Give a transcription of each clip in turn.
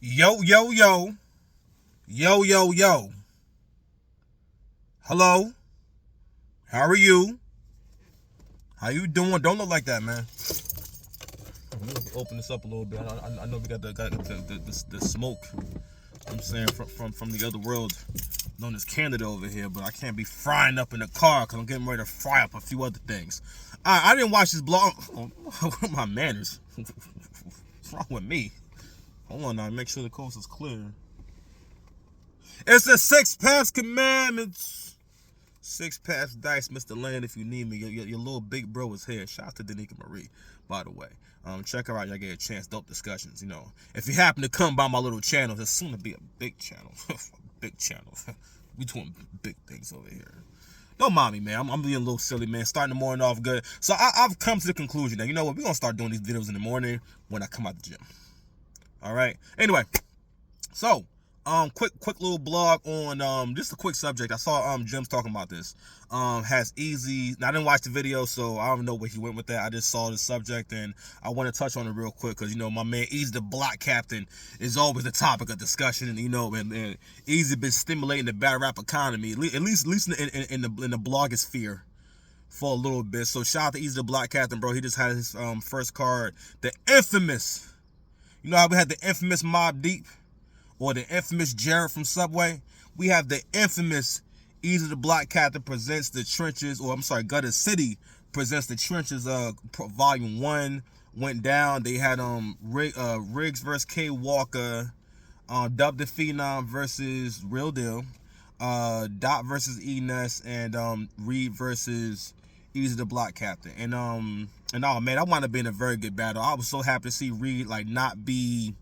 Yo, yo, yo. Yo, yo, yo. Hello. How are you? How you doing? Don't look like that, man. Let me open this up a little bit. I know we got the smoke. I'm saying from the other world, known as Canada over here, but I can't be frying up in the car because I'm getting ready to fry up a few other things. I didn't watch this blog. What are my manners? What's wrong with me? Hold on now, make sure the coast is clear. It's the Six Pass Commandments. Six Pass Dice, Mr. Land, if you need me. Your little big bro is here. Shout out to Danica Marie, by the way. Check her out. Y'all get a chance. Dope discussions, you know. If you happen to come by my little channel, it's soon to be a big channel. Big channel. We doing big things over here. Don't mind me, man. I'm being a little silly, man. Starting the morning off good. So I've come to the conclusion that, you know what? We're going to start doing these videos in the morning when I come out the gym. All right? Anyway, so quick little blog on just a quick subject. I saw Jim's talking about this. Has Eazy. Now, I didn't watch the video, so I don't know where he went with that. I just saw the subject and I want to touch on it real quick because, you know, my man Eazy the Block Captain is always the topic of discussion, and, you know, and Eazy been stimulating the battle rap economy, at least in the blogosphere for a little bit. So shout out to Eazy the Block Captain, bro. He just had his first card, the infamous. You know how we had the infamous Mobb Deep? Or the infamous Jared from Subway? We have the infamous Eazy the Block Captain presents the trenches, or I'm sorry, Gutter City presents the trenches. Volume 1 went down. They had Riggs versus K Walker, Dub the Phenom versus Real Deal, Dot versus Enes, and Reed versus Eazy the Block Captain. And oh man, that wound up being a very good battle. I was so happy to see Reed like not be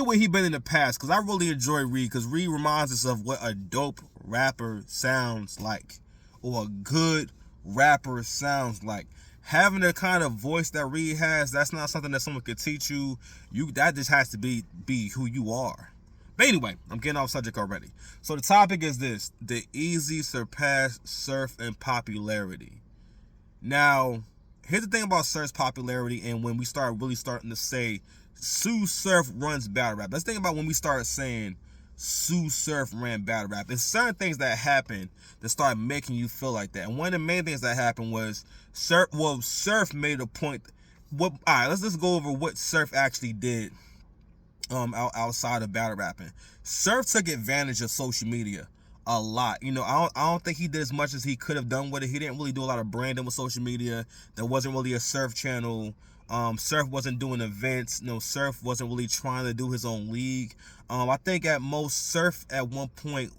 what he been in the past, because I really enjoy Reed, because Reed reminds us of what a dope rapper sounds like, or a good rapper sounds like. Having the kind of voice that Reed has, that's not something that someone could teach you. That just has to be who you are. But anyway, I'm getting off subject already. So the topic is this: the Eazy surpass Surf in popularity. Now, here's the thing about Surf's popularity, and when we start really starting to say Sue Surf runs battle rap. Let's think about when we started saying Sue Surf ran battle rap. It's certain things that happen that start making you feel like that. And one of the main things that happened was Surf made a point. Alright, let's just go over what Surf actually did outside of battle rapping. Surf took advantage of social media a lot. You know, I don't think he did as much as he could have done with it. He didn't really do a lot of branding with social media. There wasn't really a Surf channel. Surf wasn't doing events. No, Surf wasn't really trying to do his own league. I think at most Surf at one point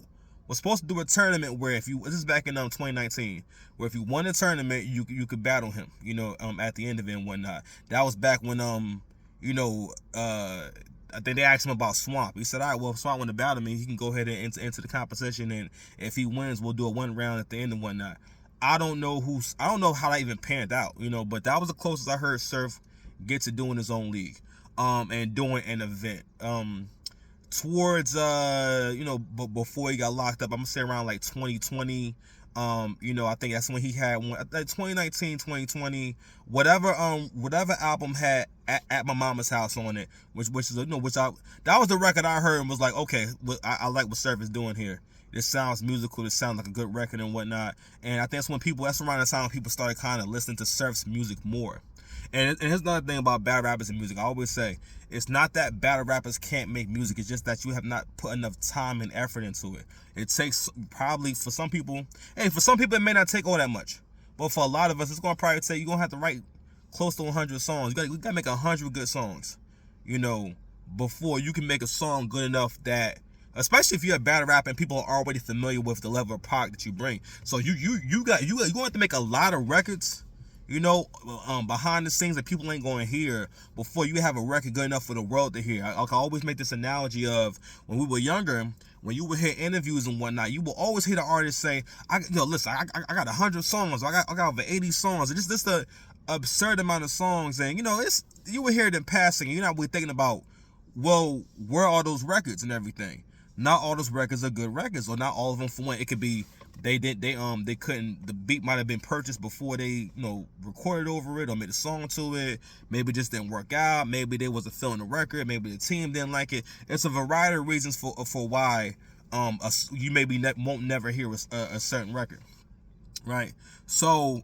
was supposed to do a tournament where this is back in 2019, where if you won a tournament, you could battle him, you know, at the end of it and whatnot. That was back when you know, I think they asked him about Swamp. He said, all right, well, if Swamp want to battle me, he can go ahead and enter the competition, and if he wins, we'll do a one round at the end and whatnot. I don't know how that even panned out, you know, but that was the closest I heard Surf get to doing his own league, and doing an event. Towards you know, but before he got locked up, I'm gonna say around like 2020. You know, I think that's when he had one, 2019, 2020, whatever album had at my mama's house on it, which is, you know, that was the record I heard and was like, okay, I like what Surf is doing here. This sounds musical. This sounds like a good record and whatnot. And I think that's around the time when people started kind of listening to Surf's music more. And here's another thing about battle rappers and music. I always say, it's not that battle rappers can't make music. It's just that you have not put enough time and effort into it. It takes probably, for some people it may not take all that much. But for a lot of us, it's going to probably take, you're going to have to write close to 100 songs. You got to make 100 good songs, you know, before you can make a song good enough that, especially if you're a battle rapper and people are already familiar with the level of product that you bring. So you're going to have to make a lot of records, you know, behind the scenes that people ain't going to hear before you have a record good enough for the world to hear. I always make this analogy of when we were younger, when you would hear interviews and whatnot, you will always hear the artist say, listen, I got 100 songs, I got over 80 songs, and just the absurd amount of songs, and, you know, you would hear it in passing, and you're not really thinking about, well, where are those records and everything? Not all those records are good records, or not all of them. For one, it could be they couldn't, the beat might have been purchased before they recorded over it or made a song to it. Maybe it just didn't work out. Maybe they wasn't feeling the record. Maybe the team didn't like it. It's a variety of reasons for why you maybe won't never hear a certain record, right? So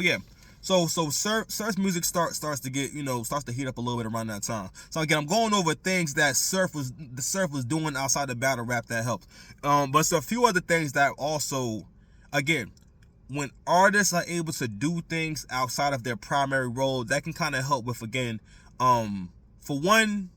yeah. So Surf's music starts to get, starts to heat up a little bit around that time. So again, I'm going over things that Surf was doing outside of battle rap that helped. But so a few other things that also, again, when artists are able to do things outside of their primary role, that can kind of help with, again, for one,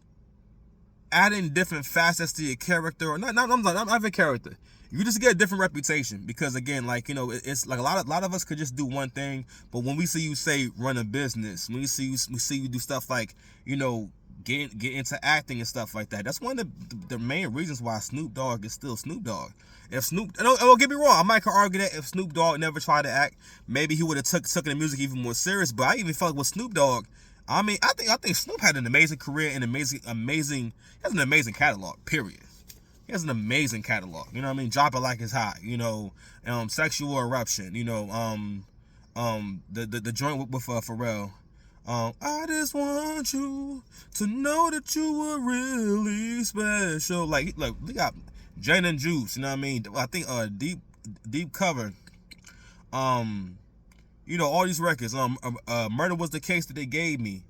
adding different facets to your character, or not even character. You just get a different reputation, because again, like, it's like a lot of us could just do one thing, but when we see you say run a business, when we see you do stuff like, get into acting and stuff like that. That's one of the main reasons why Snoop Dogg is still Snoop Dogg. If Snoop, don't get me wrong, I might argue that if Snoop Dogg never tried to act, maybe he would have took the music even more serious. But I even felt like with Snoop Dogg, I mean, I think Snoop had an amazing career and he has an amazing catalog, period. He has an amazing catalog. You know what I mean? Drop It Like It's Hot. Sexual Eruption. The joint with Pharrell. I just want you to know that you were really special. Like we got Jane and Juice. You know what I mean? I think Deep Cover. All these records. Murder Was the Case That They Gave Me.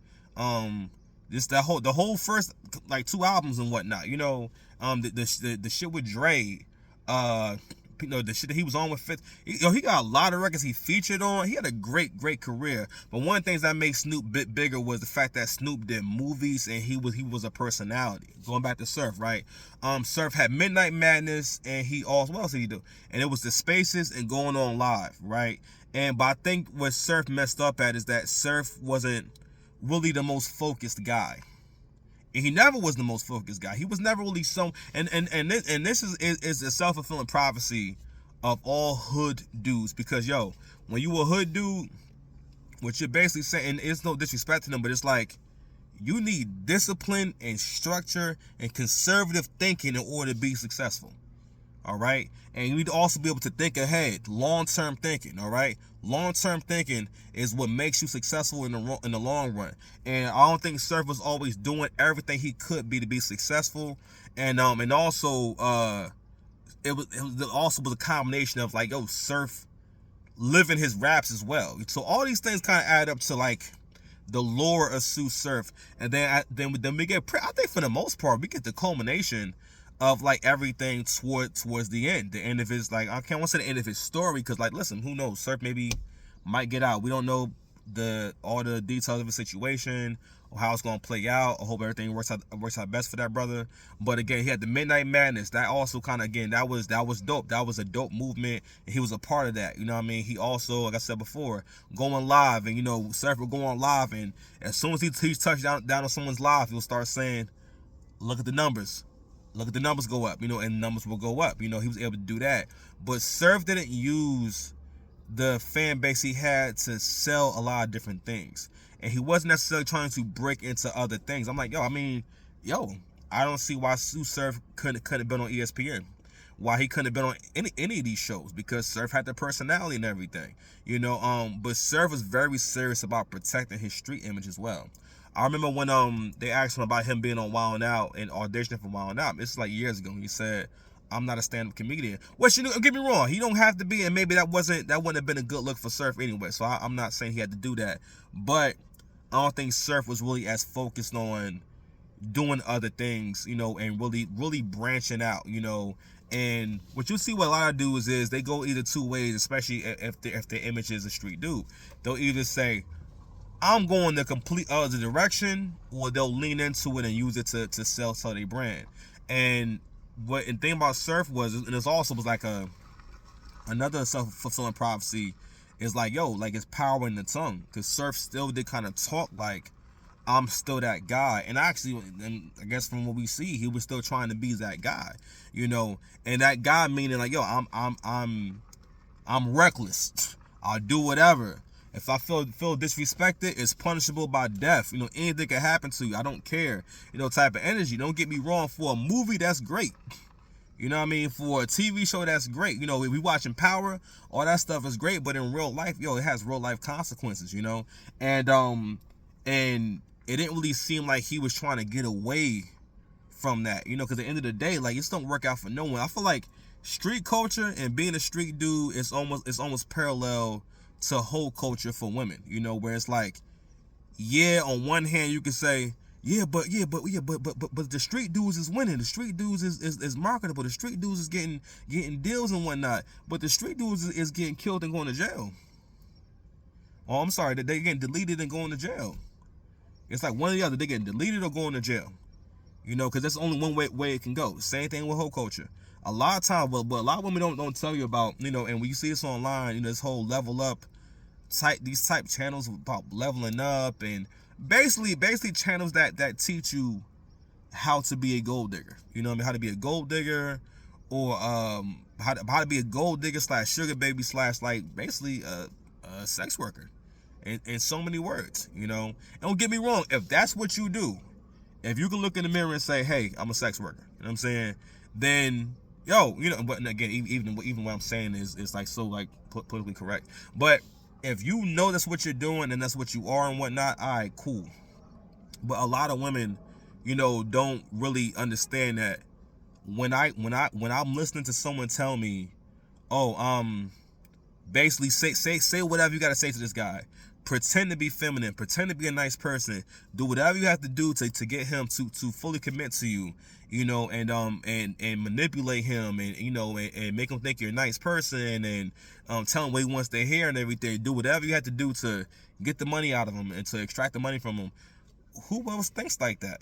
Just the whole first like 2 albums and whatnot. The shit with Dre, the shit that he was on with Fifth. He got a lot of records he featured on. He had a great career. But one of the things that made Snoop a bit bigger was the fact that Snoop did movies and he was a personality. Going back to Surf, right? Surf had Midnight Madness, and he also, what else did he do? And it was The Spaces and Going On Live, right? But I think what Surf messed up at is that Surf wasn't really the most focused guy. And he never was the most focused guy. He was never really and this is a self-fulfilling prophecy of all hood dudes, because when you a hood dude, what you're basically saying, it's no disrespect to them, but it's like you need discipline and structure and conservative thinking in order to be successful. All right, and you need to also be able to think ahead, long-term thinking. All right, long-term thinking is what makes you successful in the long run. And I don't think Surf was always doing everything he could be to be successful. And also it was a combination of like Surf living his raps as well. So all these things kind of add up to like the lore of Sue Surf. And then we get, I think for the most part, we get the culmination of like everything towards the end of his, like, I can't want to say the end of his story, because like, listen, who knows, Surf maybe might get out. We don't know all the details of the situation or how it's gonna play out. I hope everything works out best for that brother. But again, he had the Midnight Madness. That also kind of, again, that was dope. That was a dope movement, and he was a part of that. You know what I mean? He also, like I said before, going live, and Surf will go on live, and as soon as he touched down on someone's live, he'll start saying, "Look at the numbers. Look at the numbers go up," and numbers will go up. He was able to do that. But Surf didn't use the fan base he had to sell a lot of different things. And he wasn't necessarily trying to break into other things. I'm like, I don't see why Sue Surf couldn't have been on ESPN. Why he couldn't have been on any of these shows, because Surf had the personality and everything. But Surf was very serious about protecting his street image as well. I remember when they asked him about him being on Wild 'N Out and auditioning for Wild 'N Out. This is like years ago. He said, "I'm not a stand-up comedian." Which, don't get me wrong, he don't have to be, and maybe that wouldn't have been a good look for Surf anyway. So I'm not saying he had to do that, but I don't think Surf was really as focused on doing other things, and really branching out, And what you see with a lot of dudes is they go either two ways, especially if their image is a street dude. They'll either say, "I'm going the complete other direction," or they'll lean into it and use it to sell their brand. And the thing about Surf was, and it also was like another self-fulfilling prophecy, is like, like it's power in the tongue, because Surf still did kind of talk like, "I'm still that guy." And actually, and I guess from what we see, he was still trying to be that guy, and that guy meaning like, I'm reckless. I'll do whatever. If I feel disrespected, it's punishable by death. Anything can happen to you. I don't care. Type of energy. Don't get me wrong. For a movie, that's great. You know what I mean? For a TV show, that's great. You know, we watching Power, all that stuff is great, but in real life, it has real life consequences, you know? And it didn't really seem like he was trying to get away from that, you know, because at the end of the day, like, it just don't work out for no one. I feel like street culture and being a street dude is almost parallel to whole culture for women, you know, where it's like, yeah, on one hand you can say, but the street dudes is winning. The street dudes is marketable. The street dudes is getting deals and whatnot. But the street dudes is getting killed and going to jail. Oh, I'm sorry, that they getting deleted and going to jail. It's like one or the other. They getting deleted or going to jail. You know, because that's only one way it can go. Same thing with whole culture. A lot of times, but a lot of women don't tell you about, you know, and when you see this online, you know, this whole level up these type channels about leveling up, and basically channels that teach you how to be a gold digger. You know what I mean? How to be a gold digger, or how to be a gold digger / sugar baby / like basically a sex worker, in so many words. You know, and don't get me wrong, if that's what you do, if you can look in the mirror and say, hey, I'm a sex worker, you know what I'm saying, then yo, you know, but again, even what I'm saying is like so like politically correct, but if you know that's what you're doing and that's what you are and whatnot, all right, cool. But a lot of women, you know, don't really understand that when I'm listening to someone tell me, oh, basically say whatever you gotta say to this guy. Pretend to be feminine, pretend to be a nice person, do whatever you have to do to get him to fully commit to you, you know, and manipulate him, and you know, and make him think you're a nice person, and tell him what he wants to hear and everything. Do whatever you have to do to get the money out of him and to extract the money from him. Who else thinks like that?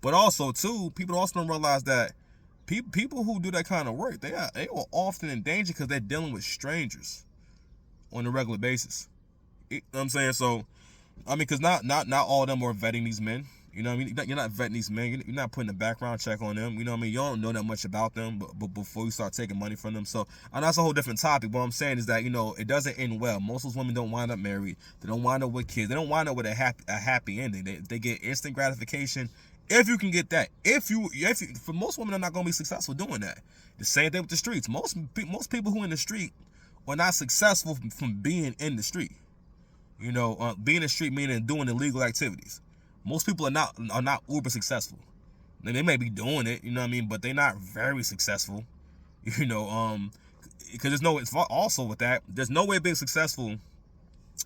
But also too, people also don't realize that people who do that kind of work, they are often in danger because they're dealing with strangers on a regular basis. You know what I'm saying? So, I mean, because not all of them are vetting these men. You know what I mean? You're not vetting these men. You're not putting a background check on them. You know what I mean? You don't know that much about them but before you start taking money from them. So, and that's a whole different topic. What I'm saying is that, you know, it doesn't end well. Most of those women don't wind up married. They don't wind up with kids. They don't wind up with a happy ending. They get instant gratification. If you can get that, if you for most women are not going to be successful doing that. The same thing with the streets. Most people who are in the street are not successful from being in the street. You know, being in the street meaning doing illegal activities. Most people are not uber successful. They may be doing it, you know what I mean, but they're not very successful. You know, because it's also with that, there's no way being successful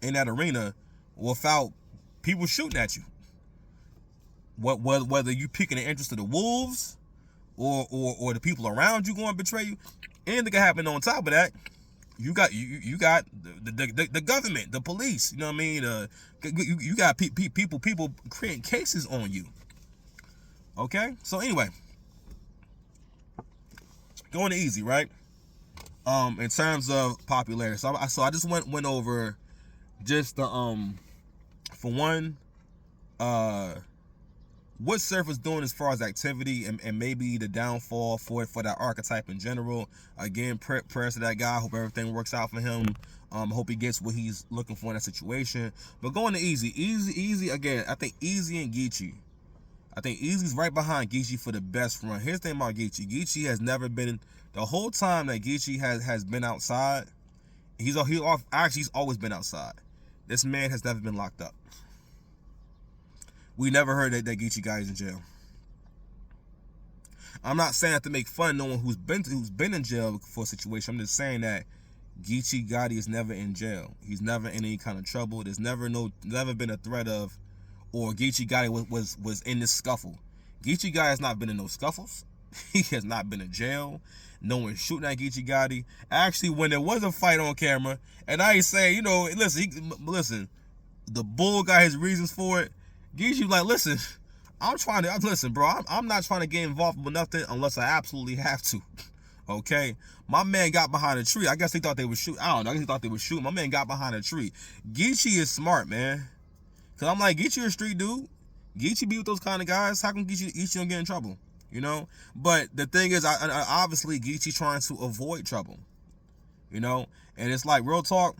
in that arena without people shooting at you. Whether you picking the interest of the wolves or the people around you going to betray you, anything can happen on top of that. You got the government, the police. You know what I mean? You got people creating cases on you. Okay, so anyway, going to Eazy, right? In terms of popularity, so I just went over just the for one, what Surf was doing as far as activity and maybe the downfall for that archetype in general. Again, prayers to that guy. Hope everything works out for him. Hope he gets what he's looking for in that situation. But going to Eazy again, I think Eazy and Geechee. I think Eazy's right behind Geechee for the best run. Here's the thing about Geechee. Geechee has never been, the whole time that Geechee has been outside, he's always been outside. This man has never been locked up. We never heard that Geechee guy is in jail. I'm not saying that to make fun of no one who's been in jail for a situation. I'm just saying that Geechee Gotti is never in jail. He's never in any kind of trouble. There's never been a threat of, or Geechee Gotti was in this scuffle. Geechee Gotti has not been in no scuffles. He has not been in jail. No one shooting at Geechee Gotti. Actually, when there was a fight on camera, and I ain't saying, you know, listen, the bull got his reasons for it. Geechee like, listen, listen, bro, I'm not trying to get involved with nothing unless I absolutely have to. Okay? My man got behind a tree. I guess they thought they would shoot. I don't know. I guess they thought they would shoot. My man got behind a tree. Geechee is smart, man. Because I'm like, Geechee a street dude. Geechee be with those kind of guys. How come Geechee don't get in trouble? You know? But the thing is, obviously, Geechee trying to avoid trouble. You know? And it's like, real talk,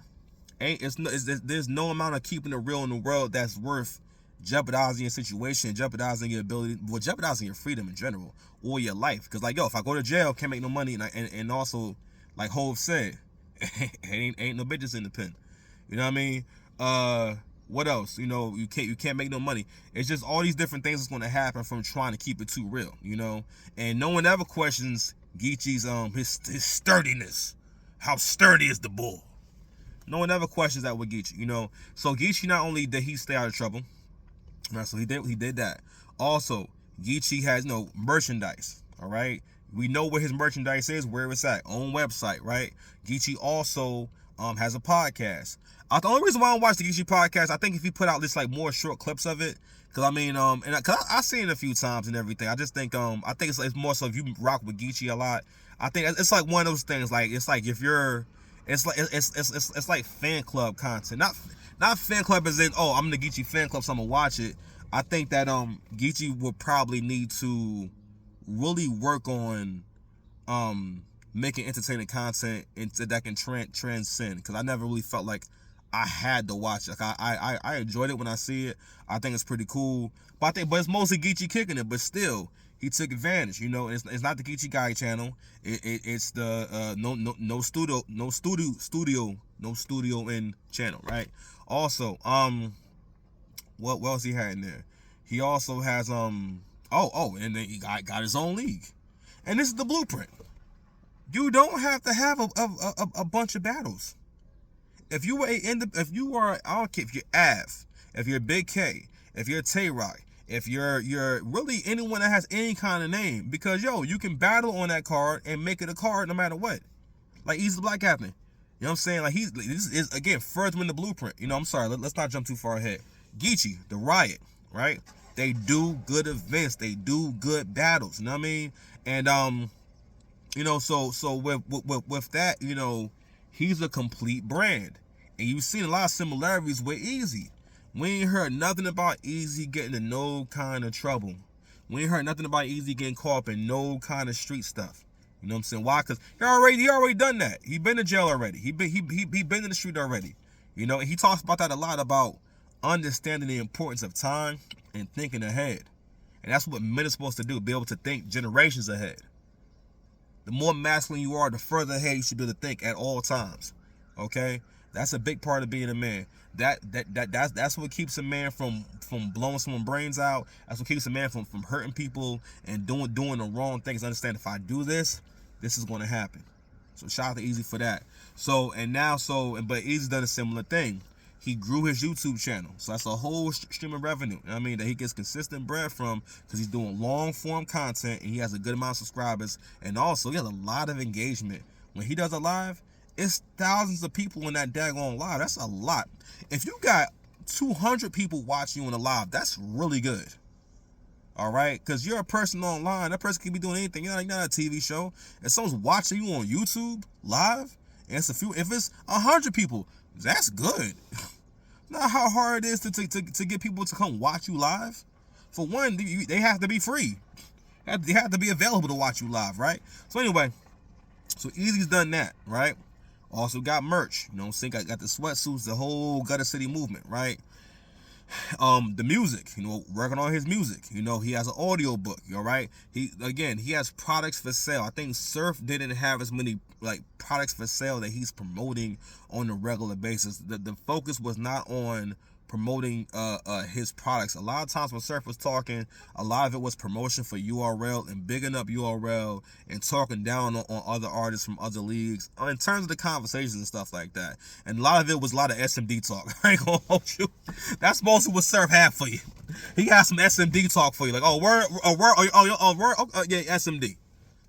there's no amount of keeping it real in the world that's worth jeopardizing your situation, jeopardizing your ability, well, jeopardizing your freedom in general or your life. Because like, yo, if I go to jail, can't make no money, and also, like Hov said, ain't no bitches in the pen. You know what I mean? What else? You can't make no money. It's just all these different things that's going to happen from trying to keep it too real. And no one ever questions Geechee's his sturdiness. How sturdy is the bull? No one ever questions that with Geechee. So Geechee, not only did he stay out of trouble, right? So he did that. Also, Geechee has merchandise. All right, we know where his merchandise is, where it's at, own website, right? Geechee also has a podcast. The only reason why I don't watch the Geechee podcast, I think if he put out this like more short clips of it, because I mean, cause I seen it a few times and everything. I just think I think it's more so if you rock with Geechee a lot, I think it's like one of those things. Like it's like if you're, it's like fan club content, not fan club as in, oh, I'm in the Geechee fan club, so I'm gonna watch it. I think that Geechee would probably need to really work on making entertaining content that can transcend, because I never really felt like I had to watch it. Like I enjoyed it when I see it. I think it's pretty cool, but it's mostly Geechee kicking it. But still, he took advantage. It's not the Geechee Guy channel. It's the no studio in channel, right? Also, what else he had in there? He also has and then he got his own league, and this is the blueprint. You don't have to have a bunch of battles. If you are, I don't care if you're Av, if you're Big K, if you're Tay-Rock, if you're really anyone that has any kind of name, because you can battle on that card and make it a card no matter what. Like Eazy the Black Captain. You know what I'm saying? Like this is again further in the blueprint. I'm sorry, let's not jump too far ahead. Geechee, the Riot, right? They do good events, they do good battles, you know what I mean? And so with that, he's a complete brand. And you've seen a lot of similarities with Eazy. We ain't heard nothing about Eazy getting in no kind of trouble. We ain't heard nothing about Eazy getting caught up in no kind of street stuff. You know what I'm saying? Why? Because he already done that. He been to jail already. He been in the street already. And he talks about that a lot, about understanding the importance of time and thinking ahead. And that's what men are supposed to do, be able to think generations ahead. The more masculine you are, the further ahead you should be able to think at all times. Okay? That's a big part of being a man. That's what keeps a man from blowing someone's brains out. That's what keeps a man from hurting people and doing the wrong things. Understand, if I do this, this is going to happen. So shout out to Eazy for that. But Eazy's done a similar thing. He grew his YouTube channel, so that's a whole stream of revenue. You know what I mean, that he gets consistent bread from, because he's doing long form content and he has a good amount of subscribers, and also he has a lot of engagement. When he does a live, it's thousands of people in that daggone live. That's a lot. If you got 200 people watching you in a live, that's really good. All right, because you're a person online. That person can be doing anything. You're not a TV show. If someone's watching you on YouTube live, and if it's 100 people, that's good. Not how hard it is to get people to come watch you live. For one, they have to be free. They have to be available to watch you live, right? So anyway, so Eazy's done that, right? Also got merch, got the sweatsuits, the whole Gutter City movement, right? The music, working on his music. He has an audio book, all right? He has products for sale. I think Surf didn't have as many products for sale that he's promoting on a regular basis. The focus was not on promoting his products. A lot of times when Surf was talking, a lot of it was promotion for URL and bigging up URL and talking down on other artists from other leagues in terms of the conversations and stuff like that. And a lot of it was a lot of SMD talk. I ain't gonna hold you. That's mostly what Surf had for you. He has some SMD talk for you, like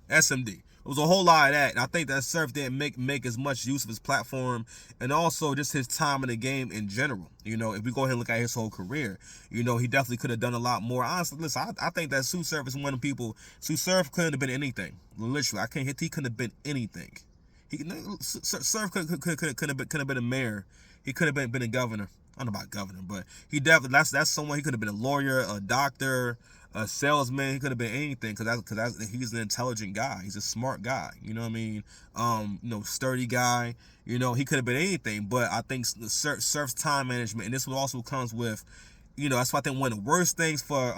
SMD. It was a whole lot of that, and I think that Surf didn't make as much use of his platform, and also just his time in the game in general. If we go ahead and look at his whole career, he definitely could have done a lot more. Honestly, listen, I think that Sue Surf is one of the people. Sue Surf couldn't have been anything. Literally, he couldn't have been anything. Surf could have been a mayor. He could have been a governor. I don't know about governor, but he definitely that's someone. He could have been a lawyer, a doctor, a salesman. He could have been anything, because he's an intelligent guy. He's a smart guy. You know what I mean? Sturdy guy. He could have been anything. But I think Surf's time management, and this also comes with that's why I think one of the worst things for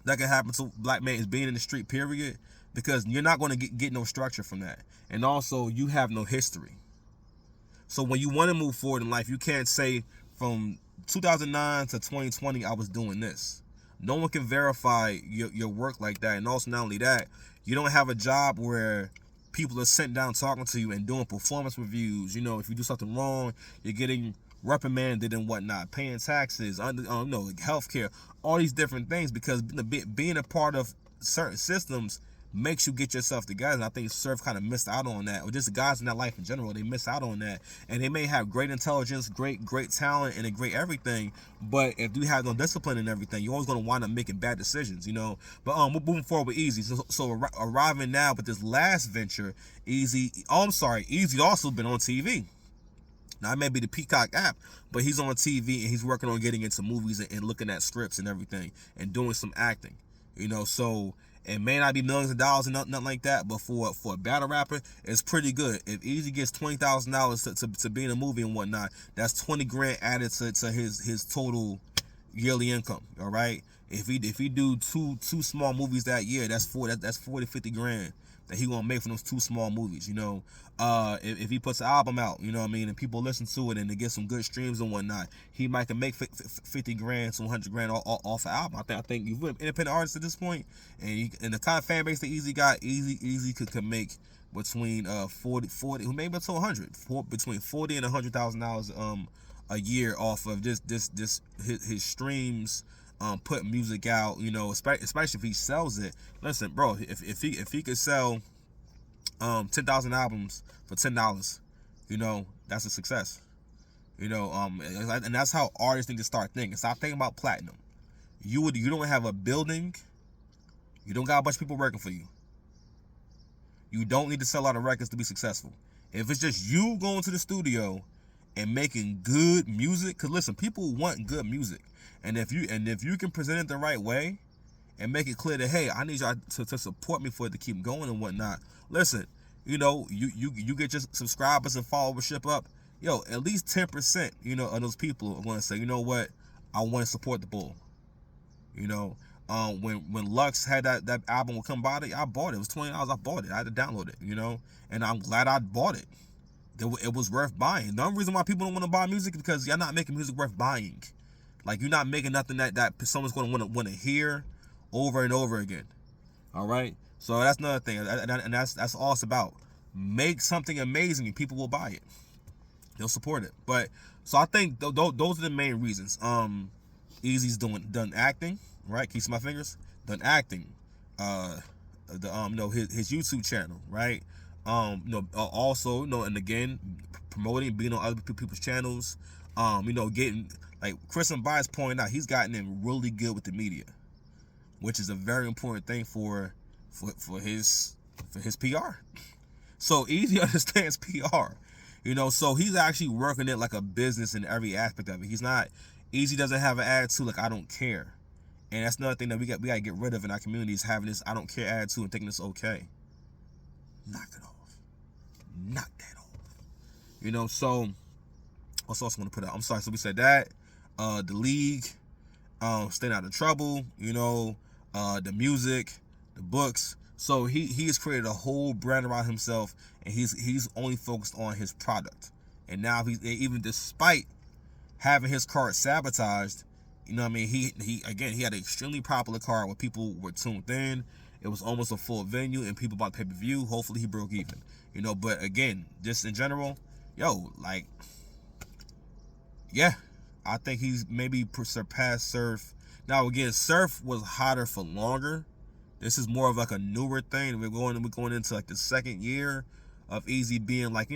that can happen to black men is being in the street, period, because you're not going to get no structure from that, and also you have no history. So when you want to move forward in life, you can't say from 2009 to 2020 I was doing this. No one can verify your work like that. And also, not only that, you don't have a job where people are sitting down talking to you and doing performance reviews. If you do something wrong, you're getting reprimanded and whatnot, paying taxes, like healthcare, all these different things, because being a part of certain systems makes you get yourself together. And I think Surf kind of missed out on that, or just the guys in that life in general, they miss out on that. And they may have great intelligence, great talent, and a great everything, but if you have no discipline and everything, you're always going to wind up making bad decisions. But we're moving forward with Eazy. So arriving now with this last venture, Eazy also been on TV. Now, it may be the Peacock app, but he's on TV and he's working on getting into movies and looking at scripts and everything and doing some acting. So it may not be millions of dollars and nothing like that, but for a battle rapper, it's pretty good. If Eazy gets $20,000 to be in a movie and whatnot, that's 20 grand added to his total yearly income. All right. If he do two small movies that year, that's 40 50 grand that he gonna make from those two small movies. If he puts an album out, and people listen to it and they get some good streams and whatnot, he might can make 50 grand to 100 grand off an album. I think you would independent artists at this point, and the kind of fan base that Eazy got, Eazy could make between 40 maybe up to 100, between $40,000 and $100,000 a year off of this his streams, putting music out, especially if he sells it. Listen, bro, if he could sell 10,000 albums for $10, that's a success. And that's how artists need to start thinking. Stop thinking about platinum. You don't have a building, you don't got a bunch of people working for you. You don't need to sell a lot of records to be successful. If it's just you going to the studio and making good music, because listen, people want good music. And if you can present it the right way and make it clear that, hey, I need y'all to support me for it to keep going and whatnot. Listen, you get your subscribers and followership up. At least 10%, of those people are going to say, you know what, I want to support the bull. When Lux had that album with Come Body, I bought it. It was $20. I bought it. I had to download it. And I'm glad I bought it. It was worth buying. The only reason why people don't want to buy music is because you're not making music worth buying. Like, you're not making nothing that someone's going to want to hear over and over again. All right? So that's another thing. And that's all it's about. Make something amazing and people will buy it. They'll support it. So I think those are the main reasons. Eazy's done acting, right? Can you see my fingers? Done acting. His YouTube channel, right? Also, and again, promoting, being on other people's channels. Getting, like Chris and Bias pointed out, he's gotten in really good with the media, which is a very important thing for his PR. So Eazy understands PR, so he's actually working it like a business in every aspect of it. Eazy doesn't have an attitude like I don't care. And that's another thing that we got to get rid of in our communities, having this I don't care attitude and thinking it's okay. Knock it off. Knock that off. So what's else I'm gonna put out? I'm sorry, so we said that. The league, staying out of trouble, the music, the books. So he has created a whole brand around himself, and he's only focused on his product. And now he's, even despite having his card sabotaged, he had an extremely popular card where people were tuned in. It was almost a full venue and people bought pay-per-view. Hopefully he broke even. But again, just in general, I think he's maybe surpassed Surf. Now again, Surf was hotter for longer. This is more of like a newer thing. We're going into like the second year of Eazy being like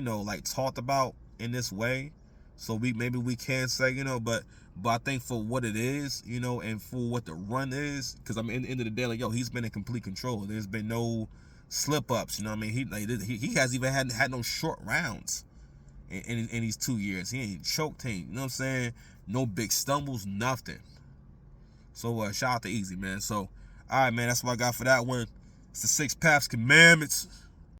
talked about in this way. So we can say, but I think for what it is, and for what the run is, because in the end of the day, he's been in complete control. There's been no slip ups. He hasn't even had no short rounds in these 2 years. He ain't choked him. You know what I'm saying? No big stumbles, nothing. So shout out to Eazy, man. So all right, man, that's what I got for that one. It's the 6 Paths Commandments.